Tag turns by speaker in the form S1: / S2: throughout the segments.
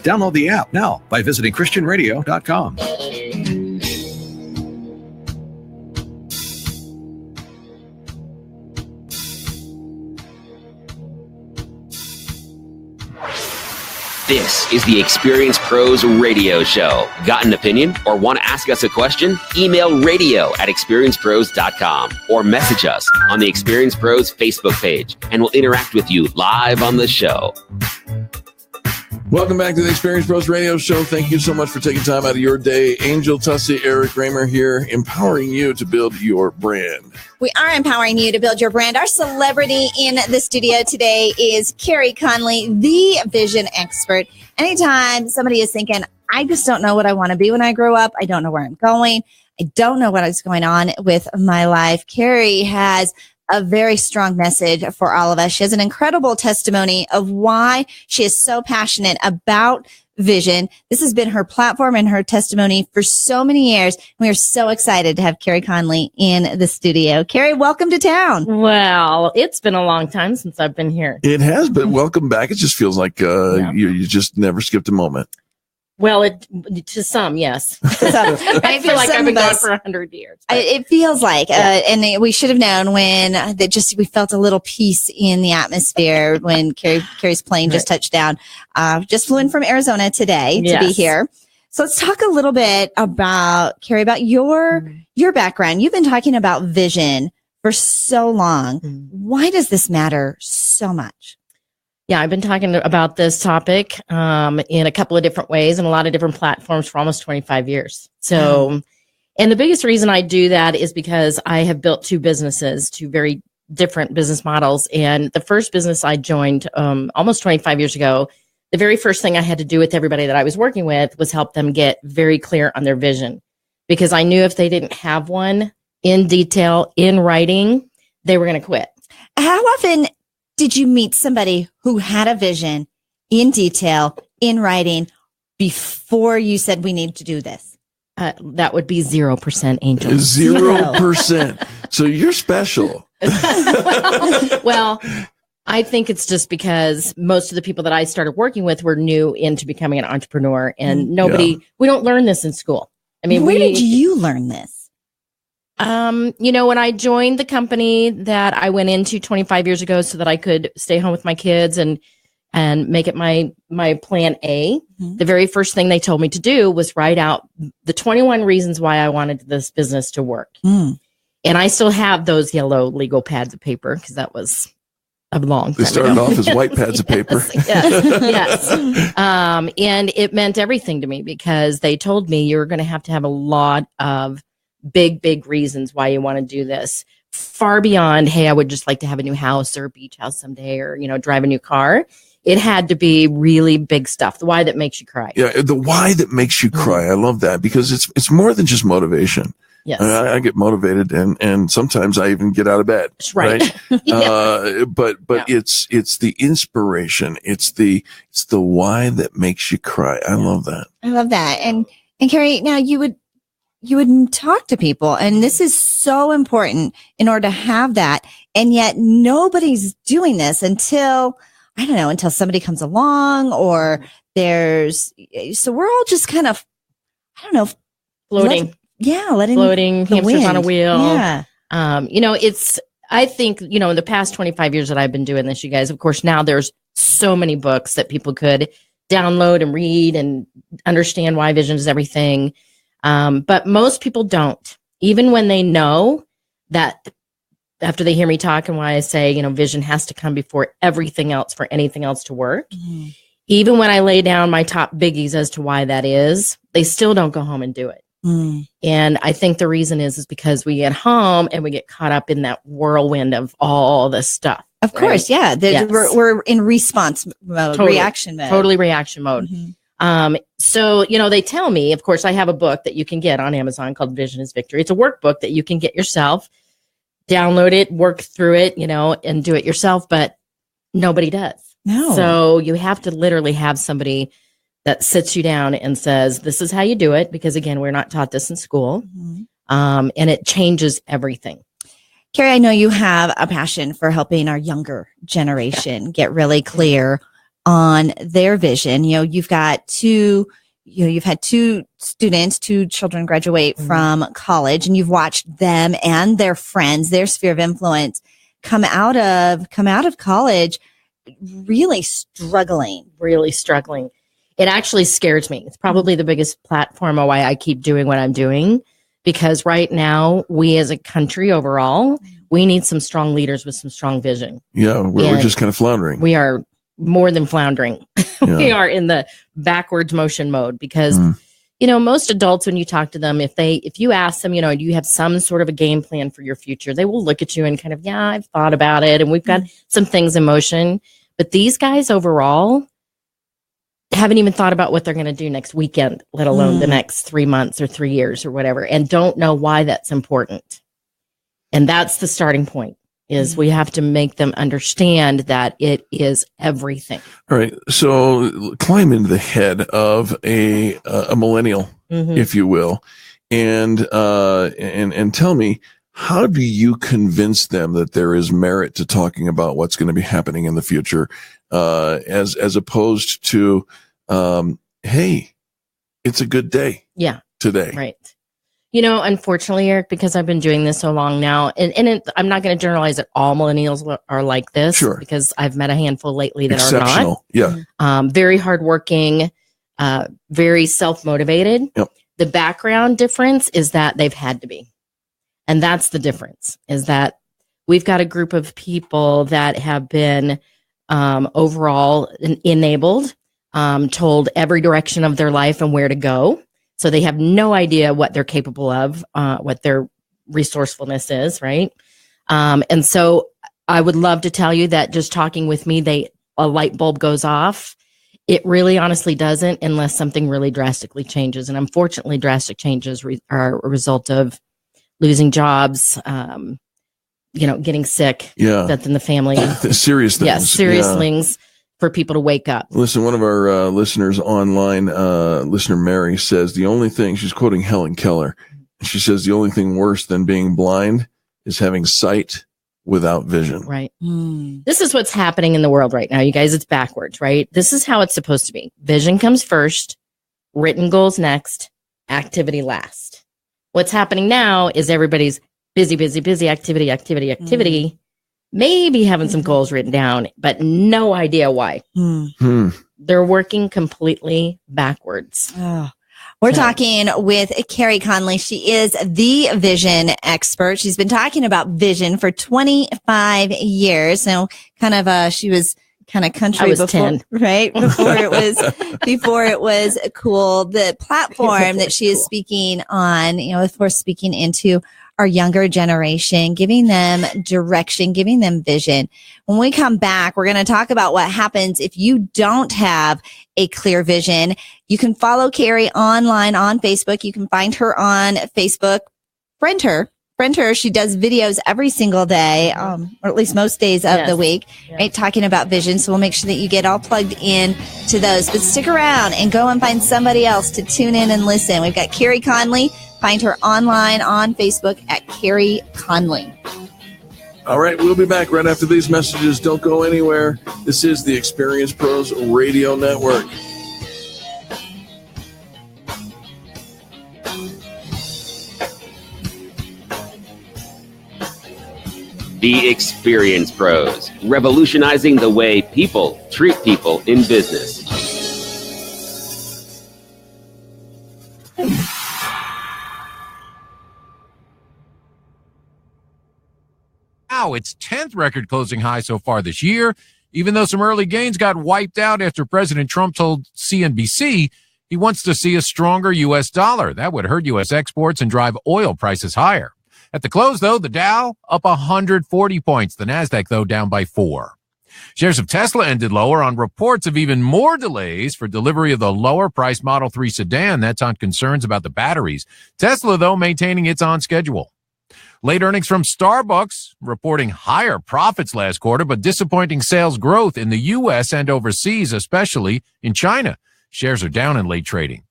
S1: Download the app now by visiting christianradio.com.
S2: This is the Experience Pros Radio Show. Got an opinion or want to ask us a question? Email radio@experiencepros.com or message us on the Experience Pros Facebook page, and we'll interact with you live on the show.
S3: Welcome back to the Experience Pros Radio Show. Thank you so much for taking time out of your day. Angel Tussey, Eric Raymer here, empowering you to build your brand.
S4: We are empowering you to build your brand. Our celebrity in the studio today is Carey Conley, the vision expert. Anytime somebody is thinking, I just don't know what I want to be when I grow up, I don't know where I'm going, I don't know what is going on with my life, Carey has a very strong message for all of us. She has an incredible testimony of why she is so passionate about vision. This has been her platform and her testimony for so many years. We are so excited to have Carey Conley in the studio. Carey, welcome to town.
S5: Well, it's been a long time since I've been here.
S3: It has been. Welcome back. It just feels like you just never skipped a moment.
S5: Well, to some, yes. I feel like I've been gone for 100 years.
S4: It feels like, and we should have known when we felt a little peace in the atmosphere when Carey's plane just touched down. Just flew in from Arizona today to be here. So let's talk a little bit about, Carey, about your background. You've been talking about vision for so long. Why does this matter so much?
S5: Yeah, I've been talking about this topic in a couple of different ways and a lot of different platforms for almost 25 years. So, and the biggest reason I do that is because I have built two businesses, two very different business models. And the first business I joined almost 25 years ago, the very first thing I had to do with everybody that I was working with was help them get very clear on their vision. Because I knew if they didn't have one in detail, in writing, they were going to quit.
S4: How often did you meet somebody who had a vision in detail, in writing, before you said we need to do this?
S5: That would be 0%, Angel.
S3: 0%. So you're special.
S5: Well, I think it's just because most of the people that I started working with were new into becoming an entrepreneur, and we don't learn this in school. I mean,
S4: where did you learn this?
S5: When I joined the company that I went into 25 years ago so that I could stay home with my kids and make it my plan A, the very first thing they told me to do was write out the 21 reasons why I wanted this business to work. And I still have those yellow legal pads of paper because that was a long time
S3: They started off as white pads of paper.
S5: Yes. And it meant everything to me because they told me you're going to have a lot of big reasons why you want to do this, far beyond, hey, I would just like to have a new house or a beach house someday, or drive a new car. It had to be really big stuff, the why that makes you cry.
S3: Yeah, the why that makes you cry. I love that because it's more than just motivation.
S5: Yes.
S3: I get motivated and sometimes I even get out of bed.
S5: Right.
S3: But it's the inspiration. It's the why that makes you cry. I love that.
S4: I love that. And Carey, now you would talk to people, and this is so important in order to have that. And yet nobody's doing this until somebody comes along or so we're all just kind of,
S5: floating.
S4: Letting
S5: hamsters on a wheel.
S4: Yeah.
S5: I think, in the past 25 years that I've been doing this, you guys, of course, now there's so many books that people could download and read and understand why vision is everything. But most people don't, even when they know that after they hear me talk and why I say, vision has to come before everything else for anything else to work. Even when I lay down my top biggies as to why that is, they still don't go home and do it. And I think the reason is because we get home and we get caught up in that whirlwind of all this stuff.
S4: Of course. Yeah. We're in response mode, reaction mode.
S5: Totally reaction mode. So, they tell me, of course, I have a book that you can get on Amazon called Vision is Victory. It's a workbook that you can get yourself, download it, work through it, and do it yourself, but nobody does.
S4: No.
S5: So you have to literally have somebody that sits you down and says, this is how you do it. Because again, we're not taught this in school. And it changes everything.
S4: Carey, I know you have a passion for helping our younger generation get really clear on their vision. You've got you've had two children graduate from college, and you've watched them and their friends, their sphere of influence, come out of college really struggling. It actually scares me. It's probably the biggest platform of why I keep doing what I'm doing, because right now we as a country overall, we need some strong leaders with some strong vision.
S3: Yeah, we're just kind of floundering.
S4: We are more than floundering. We are in the backwards motion mode because, most adults, when you talk to them, if you ask them, do you have some sort of a game plan for your future? They will look at you and kind of, I've thought about it and we've got some things in motion. But these guys overall haven't even thought about what they're going to do next weekend, let alone the next 3 months or 3 years or whatever, and don't know why that's important. And that's the starting point. Is we have to make them understand that it is everything. All
S3: right. So climb into the head of a millennial, if you will, and tell me, how do you convince them that there is merit to talking about what's going to be happening in the future, as opposed to, hey, it's a good day. Today.
S5: Right. Unfortunately, Eric, because I've been doing this so long now, and I'm not going to generalize that all millennials are like this, because I've met a handful lately that are not.
S3: Yeah.
S5: Very hardworking, very self-motivated.
S3: Yep.
S5: The background difference is that they've had to be. And that's the difference, is that we've got a group of people that have been overall enabled, told every direction of their life and where to go. So they have no idea what they're capable of, what their resourcefulness is, right? And so I would love to tell you that just talking with me, a light bulb goes off. It really honestly doesn't, unless something really drastically changes. And unfortunately, drastic changes are a result of losing jobs, getting sick, death in the family.
S3: Serious things.
S5: Yes, serious things. For people to wake up.
S3: Listen, one of our listeners online, listener Mary, says the only thing, she's quoting Helen Keller, she says the only thing worse than being blind is having sight without vision.
S5: Right. This is what's happening in the world right now, you guys. It's backwards, right? This is how it's supposed to be. Vision comes first, written goals next, activity last. What's happening now is everybody's busy, activity. Maybe having some goals written down, but no idea why. They're working completely backwards.
S4: We're talking with Carey Conley. She is the vision expert. She's been talking about vision for 25 years. So she was kind of country.
S5: I was
S4: before,
S5: 10.
S4: Right? Before it was cool. The platform that she is speaking on, of course, speaking into our younger generation, giving them direction, giving them vision. When we come back, we're going to talk about what happens if you don't have a clear vision. You can follow Carey online on Facebook. You can find her on Facebook. Friend her. She does videos every single day, or at least most days of the week, right? Talking about vision. So we'll make sure that you get all plugged in to those. But stick around and go and find somebody else to tune in and listen. We've got Carey Conley. Find her online on Facebook at Carey Conley.
S3: All right, we'll be back right after these messages. Don't go anywhere. This is the Experience Pros Radio Network.
S2: The Experience Pros, revolutionizing the way people treat people in business.
S6: Wow, its 10th record closing high so far this year, even though some early gains got wiped out after President Trump told CNBC he wants to see a stronger U.S. dollar. That would hurt U.S. exports and drive oil prices higher. At the close, though, the Dow up 140 points. The Nasdaq, though, down by 4. Shares of Tesla ended lower on reports of even more delays for delivery of the lower-priced Model 3 sedan. That's on concerns about the batteries. Tesla, though, maintaining its on schedule. Late earnings from Starbucks, reporting higher profits last quarter, but disappointing sales growth in the U.S. and overseas, especially in China. Shares are down in late trading.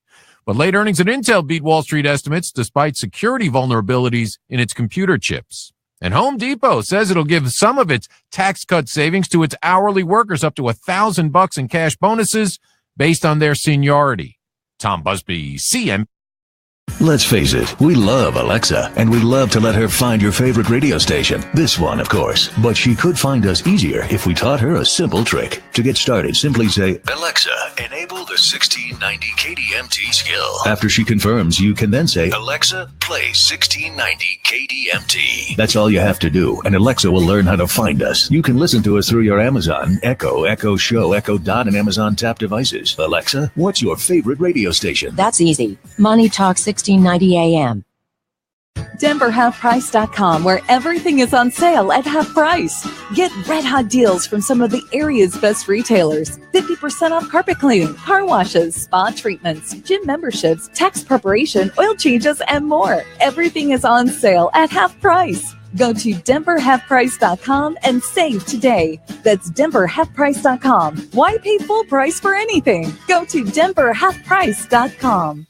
S6: But late earnings at Intel beat Wall Street estimates despite security vulnerabilities in its computer chips. And Home Depot says it'll give some of its tax cut savings to its hourly workers, up to $1,000 in cash bonuses based on their seniority. Tom Busby, CM.
S7: Let's face it, we love Alexa, and we love to let her find your favorite radio station. This one, of course. But she could find us easier if we taught her a simple trick. To get started, simply say, Alexa, enable the 1690 KDMT skill. After she confirms, you can then say, Alexa, play 1690 KDMT. That's all you have to do, and Alexa will learn how to find us. You can listen to us through your Amazon, Echo Show, Echo Dot, and Amazon Tap devices. Alexa, what's your favorite radio station?
S8: That's easy. Money Talk 1690 AM.
S9: DenverHalfPrice.com, where everything is on sale at half price. Get red hot deals from some of the area's best retailers. 50% off carpet cleaning, car washes, spa treatments, gym memberships, tax preparation, oil changes, and more. Everything is on sale at half price. Go to DenverHalfPrice.com and save today. That's DenverHalfPrice.com. Why pay full price for anything? Go to DenverHalfPrice.com.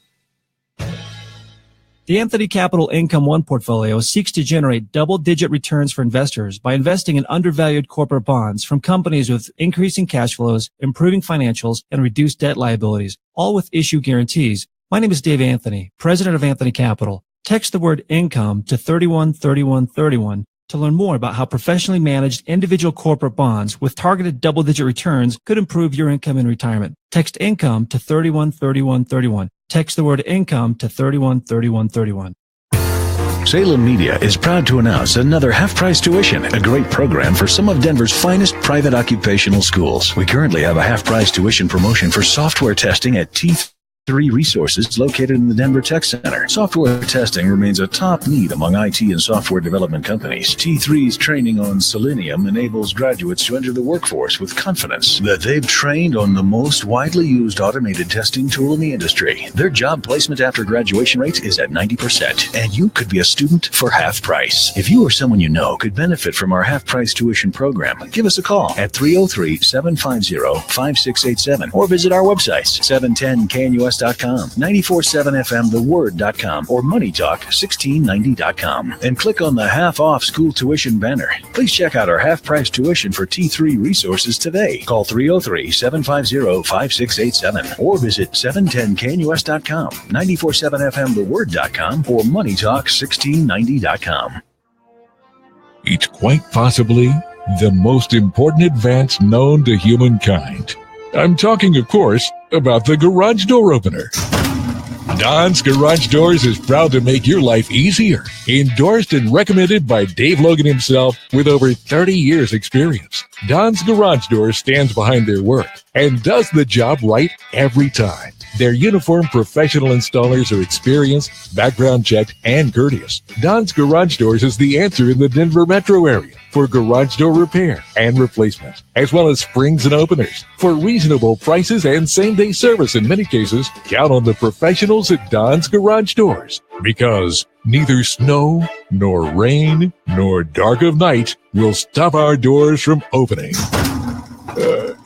S10: The Anthony Capital Income One portfolio seeks to generate double-digit returns for investors by investing in undervalued corporate bonds from companies with increasing cash flows, improving financials, and reduced debt liabilities, all with issue guarantees. My name is Dave Anthony, president of Anthony Capital. Text the word income to 313131 to learn more about how professionally managed individual corporate bonds with targeted double-digit returns could improve your income in retirement. Text income to 313131. Text the word income to 313131.
S7: Salem Media is proud to announce another half-price tuition, a great program for some of Denver's finest private occupational schools. We currently have a half-price tuition promotion for software testing at T3 Resources located in the Denver Tech Center. Software testing remains a top need among IT and software development companies. T3's training on Selenium enables graduates to enter the workforce with confidence that they've trained on the most widely used automated testing tool in the industry. Their job placement after graduation rate is at 90%, and you could be a student for half price. If you or someone you know could benefit from our half-price tuition program, give us a call at 303-750-5687 or visit our websites, 710knus.com, 947fmtheword.com, or moneytalk1690.com, and click on the half-off school tuition banner. Please check out our half-price tuition for T3 Resources today. Call 303-750-5687 or visit 710knus.com, 947fmtheword.com, or moneytalk1690.com.
S11: It's quite possibly the most important advance known to humankind. I'm talking, of course, about the garage door opener. Don's Garage Doors is proud to make your life easier. Endorsed and recommended by Dave Logan himself with over 30 years experience. Don's Garage Doors stands behind their work and does the job right every time. Their uniformed professional installers are experienced, background checked, and courteous. Don's Garage Doors is the answer in the Denver metro area for garage door repair and replacement, as well as springs and openers. For reasonable prices and same-day service in many cases, count on the professionals at Don's Garage Doors, because neither snow, nor rain, nor dark of night will stop our doors from opening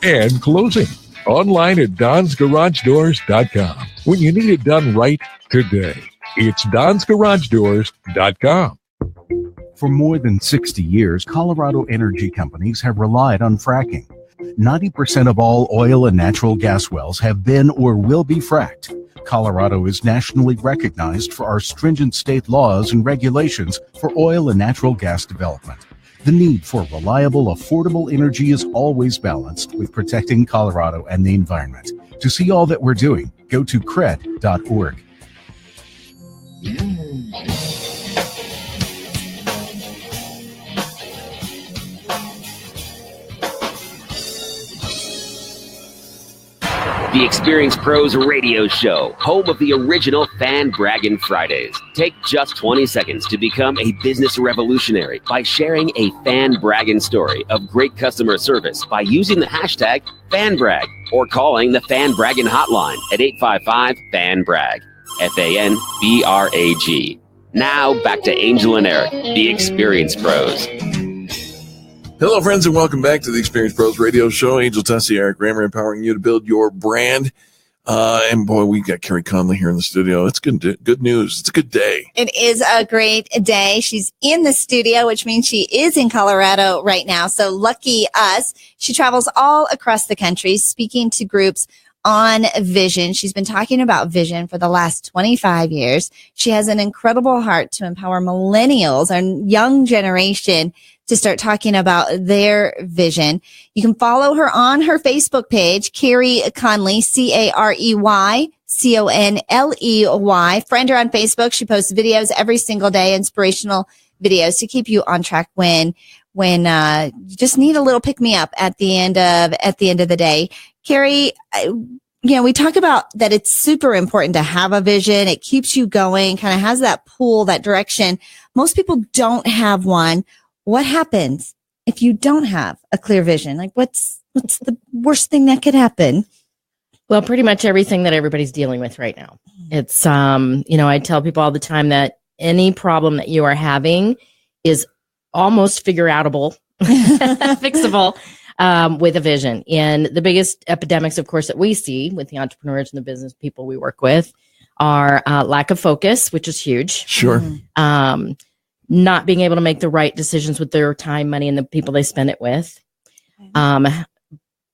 S11: and closing. Online at donsgaragedoors.com. When you need it done right today, it's donsgaragedoors.com.
S12: For more than 60 years, Colorado energy companies have relied on fracking. 90% of all oil and natural gas wells have been or will be fracked. Colorado is nationally recognized for our stringent state laws and regulations for oil and natural gas development. The need for reliable, affordable energy is always balanced with protecting Colorado and the environment. To see all that we're doing, go to cred.org.
S2: The Experienced Pros Radio Show, home of the original Fan Braggin' Fridays. Take just 20 seconds to become a business revolutionary by sharing a fan bragging story of great customer service by using the hashtag FanBrag or calling the Fan Braggin' hotline at 855-FAN-BRAG, FANBRAG. Now back to Angel and Eric, the Experienced Pros.
S3: Hello, friends, and welcome back to the Experienced Pros Radio Show. Angel Tussey, Eric Rammer, empowering you to build your brand. And boy, we got Carey Conley here in the studio. It's good news. It's a good day.
S4: It is a great day. She's in the studio, which means she is in Colorado right now. So lucky us. She travels all across the country speaking to groups on vision. She's been talking about vision for the last 25 years. She has an incredible heart to empower millennials and young generation to start talking about their vision. You can follow her on her Facebook page, Carey Conley, CareyConley. Friend her on Facebook. She posts videos every single day, inspirational videos to keep you on track when you just need a little pick me up at the end of the day. Carey, we talk about that it's super important to have a vision. It keeps you going, kind of has that pull, that direction. Most people don't have one. What happens if you don't have a clear vision? Like what's the worst thing that could happen?
S5: Well, pretty much everything that everybody's dealing with right now. It's, I tell people all the time that any problem that you are having is almost figureoutable, fixable, with a vision. And the biggest epidemics, of course, that we see with the entrepreneurs and the business people we work with are lack of focus, which is huge.
S3: Sure.
S5: Not being able to make the right decisions with their time, money, and the people they spend it with.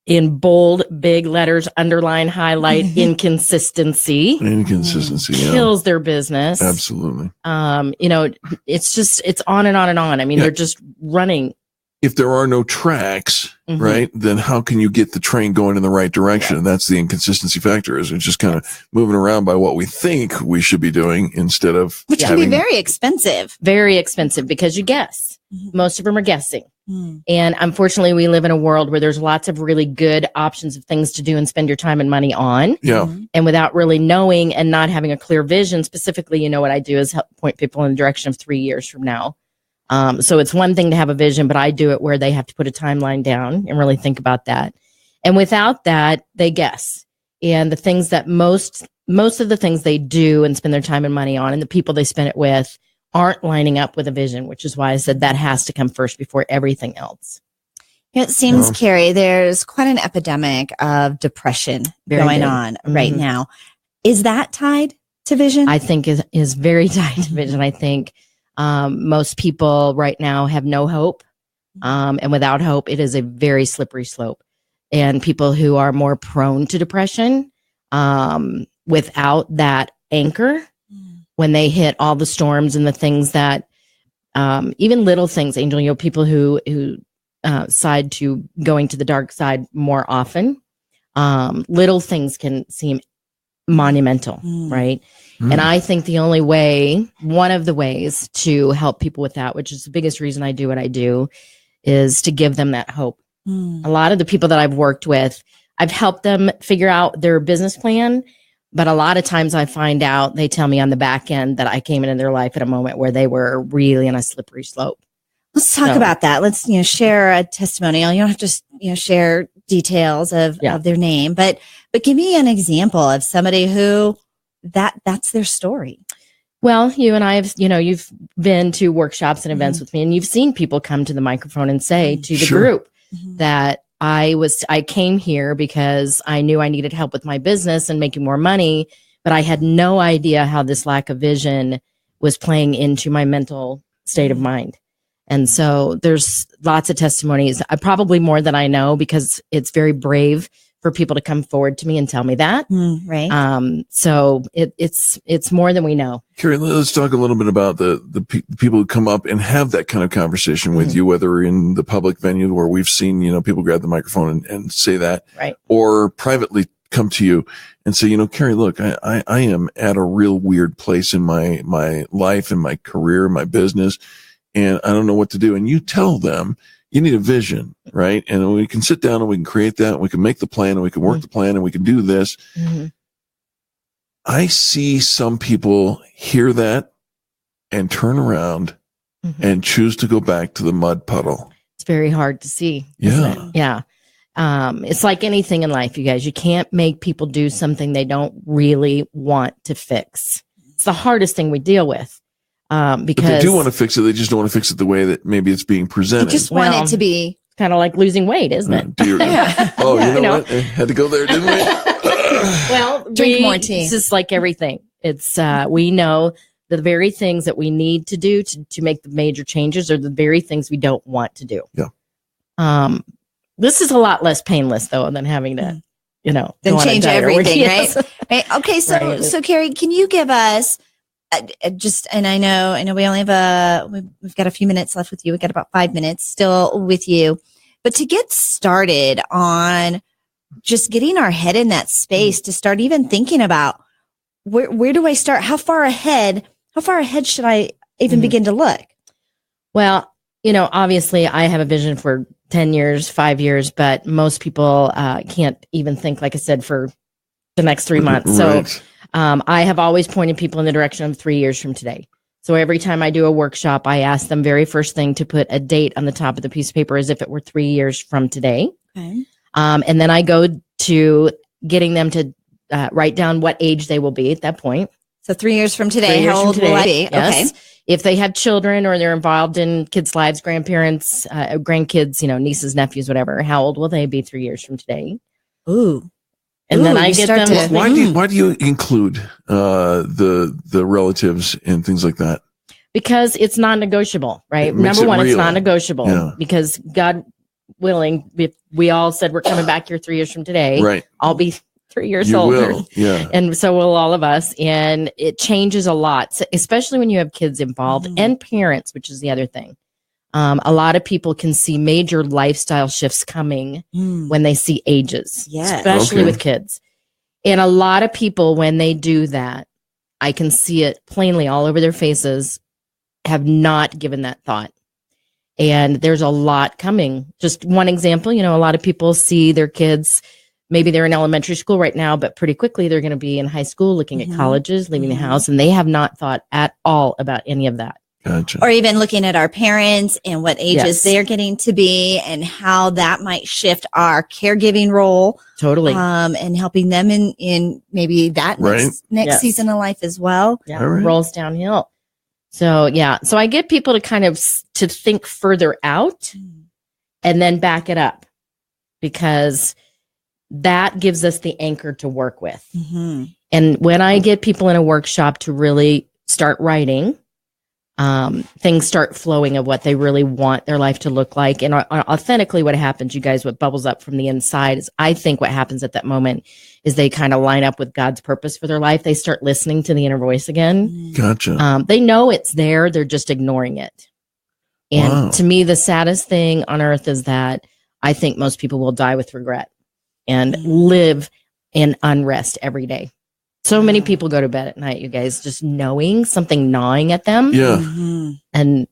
S5: In bold, big letters, underline, highlight, inconsistency. Kills their business.
S3: Absolutely.
S5: It's on and on and on. I mean, they're just running.
S3: If there are no tracks, right, then how can you get the train going in the right direction? And that's the inconsistency factor, is it's just kind of moving around by what we think we should be doing instead of
S4: which can be very expensive.
S5: Very expensive because you guess. Most of them are guessing. And unfortunately, we live in a world where there's lots of really good options of things to do and spend your time and money on.
S3: Yeah.
S5: And without really knowing and not having a clear vision, specifically, what I do is help point people in the direction of 3 years from now. So it's one thing to have a vision, but I do it where they have to put a timeline down and really think about that. And without that, they guess. And the things that most of the things they do and spend their time and money on and the people they spend it with aren't lining up with a vision, which is why I said that has to come first before everything else.
S4: It seems, Carey, there's quite an epidemic of depression going on right now. Is that tied to vision?
S5: I think is very tied to vision. I think most people right now have no hope. And without hope, it is a very slippery slope. And people who are more prone to depression, without that anchor, when they hit all the storms and the things that, even little things, Angel, people who side to going to the dark side more often, little things can seem monumental, right? And I think one of the ways to help people with that, which is the biggest reason I do what I do, is to give them that hope. A lot of the people that I've worked with, I've helped them figure out their business plan. But a lot of times I find out, they tell me on the back end that I came into their life at a moment where they were really in a slippery slope.
S4: Let's talk about that. Let's, share a testimonial. You don't have to, share details of their name, but give me an example of somebody who that's their story.
S5: Well, you and I have, you've been to workshops and events with me, and you've seen people come to the microphone and say to the group that I came here because I knew I needed help with my business and making more money, but I had no idea how this lack of vision was playing into my mental state of mind. And so there's lots of testimonies, probably more than I know, because it's very brave for people to come forward to me and tell me that.
S4: Right.
S5: So it's more than we know.
S3: Carey, let's talk a little bit about the people who come up and have that kind of conversation with you, whether in the public venue where we've seen, people grab the microphone and say that,
S5: right,
S3: or privately come to you and say, Carey, look, I am at a real weird place in my life, in my career, my business, and I don't know what to do. And you tell them, you need a vision, right? And we can sit down and we can create that, and we can make the plan, and we can work the plan, and we can do this. I see some people hear that and turn around and choose to go back to the mud puddle.
S5: It's very hard to see.
S3: Yeah.
S5: Yeah. It's like anything in life, you guys. You can't make people do something they don't really want to fix. It's the hardest thing we deal with. Because
S3: but they do want to fix it. They just don't want to fix it the way that maybe it's being presented.
S4: I just want it to be
S5: kind of like losing weight, isn't it?
S3: Oh, you know what? I had to go there, didn't we?
S5: Well,
S4: Drink more tea.
S5: It's just like everything. It's we know the very things that we need to do to make the major changes are the very things we don't want to do.
S3: Yeah.
S5: This is a lot less painless though than having to,
S4: then change everything, right? Right. Okay. So,
S5: Right.
S4: so Carey, can you give us and I know we only have we've got a few minutes left with you. We've got about 5 minutes still with you, but to get started on just getting our head in that space to start even thinking about where do I start? How far ahead should I even begin to look?
S5: Well, obviously I have a vision for 10 years, 5 years, but most people can't even think, like I said, for the next 3 months.
S3: Right.
S5: So I have always pointed people in the direction of 3 years from today. So every time I do a workshop, I ask them very first thing to put a date on the top of the piece of paper as if it were 3 years from today.
S4: Okay.
S5: And then I go to getting them to write down what age they will be at that point.
S4: So 3 years from today,
S5: 3 years
S4: how
S5: from
S4: old
S5: today,
S4: will I be?
S5: yes.
S4: Okay.
S5: If they have children or they're involved in kids' lives, grandparents, grandkids, nieces, nephews, whatever, how old will they be 3 years from today?
S4: Ooh.
S5: And then I get them.
S3: Why do you include the relatives and things like that?
S5: Because it's non-negotiable, right?
S3: It makes
S5: Number
S3: it
S5: one, it's
S3: real.
S5: non-negotiable.
S3: Yeah.
S5: Because God willing, if we all said we're coming back here 3 years from today,
S3: Right.
S5: I'll be 3 years
S3: You
S5: older.
S3: will, yeah.
S5: And so will all of us. And it changes a lot, so especially when you have kids involved and parents, which is the other thing. A lot of people can see major lifestyle shifts coming when they see ages, especially with kids. And a lot of people, when they do that, I can see it plainly all over their faces, have not given that thought. And there's a lot coming. Just one example, a lot of people see their kids, maybe they're in elementary school right now, but pretty quickly they're going to be in high school, looking at colleges, leaving the house, and they have not thought at all about any of that.
S3: Gotcha.
S4: Or even looking at our parents and what ages they're getting to be and how that might shift our caregiving role.
S5: Totally.
S4: And helping them in maybe that next season of life as well.
S5: Yeah. Rolls downhill. So, So I get people to kind of to think further out and then back it up, because that gives us the anchor to work with. And when I get people in a workshop to really start writing, things start flowing of what they really want their life to look like. And authentically what happens, you guys, what bubbles up from the inside is, I think what happens at that moment is they kind of line up with God's purpose for their life. They start listening to the inner voice again.
S3: Gotcha.
S5: They know it's there. They're just ignoring it. And to me, the saddest thing on earth is that I think most people will die with regret and live in unrest every day. So many people go to bed at night, you guys, just knowing something gnawing at them.
S3: Yeah.
S5: And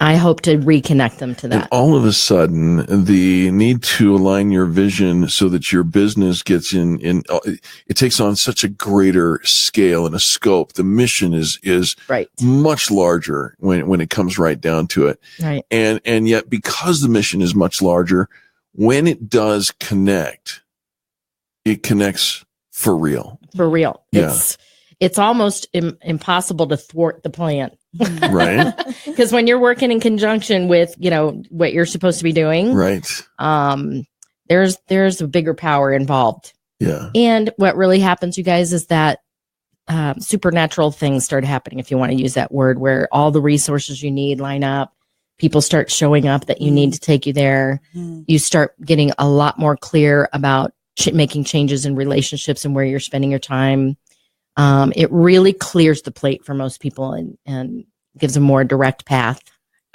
S5: I hope to reconnect them to that.
S3: And all of a sudden, the need to align your vision so that your business gets in it takes on such a greater scale and a scope. The mission is much larger when it comes right down to it.
S5: Right.
S3: And yet, because the mission is much larger, when it does connect, it connects for real.
S5: For real.
S3: Yeah.
S5: It's almost impossible to thwart the plan.
S3: Right.
S5: Because when you're working in conjunction with, what you're supposed to be doing,
S3: right.
S5: There's a bigger power involved.
S3: Yeah.
S5: And what really happens, you guys, is that supernatural things start happening, if you want to use that word, where all the resources you need line up. People start showing up that you need to take you there. You start getting a lot more clear about making changes in relationships and where you're spending your time. It really clears the plate for most people and gives a more direct path.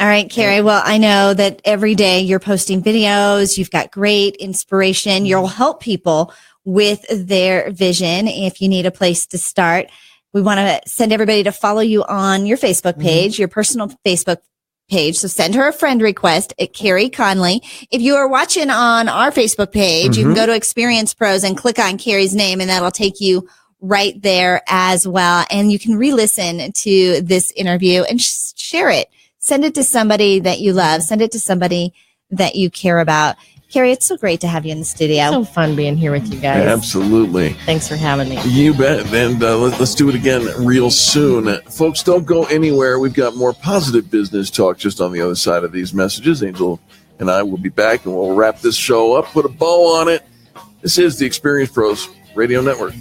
S4: All right, Carey. Well, I know that every day you're posting videos. You've got great inspiration. You'll help people with their vision. If you need a place to start, we want to send everybody to follow you on your Facebook page, your personal Facebook page. So send her a friend request at Carey Conley. If you are watching on our Facebook page, you can go to Experience Pros and click on Carey's name, and that'll take you right there as well. And you can re-listen to this interview and share it. Send it to somebody that you love. Send it to somebody that you care about. Carey, it's so great to have you in the studio.
S5: So fun being here with you guys.
S3: Absolutely.
S5: Thanks for having me.
S3: You bet. And let's do it again real soon. Folks, don't go anywhere. We've got more positive business talk just on the other side of these messages. Angel and I will be back, and we'll wrap this show up, put a bow on it. This is the Experience Pros Radio Network.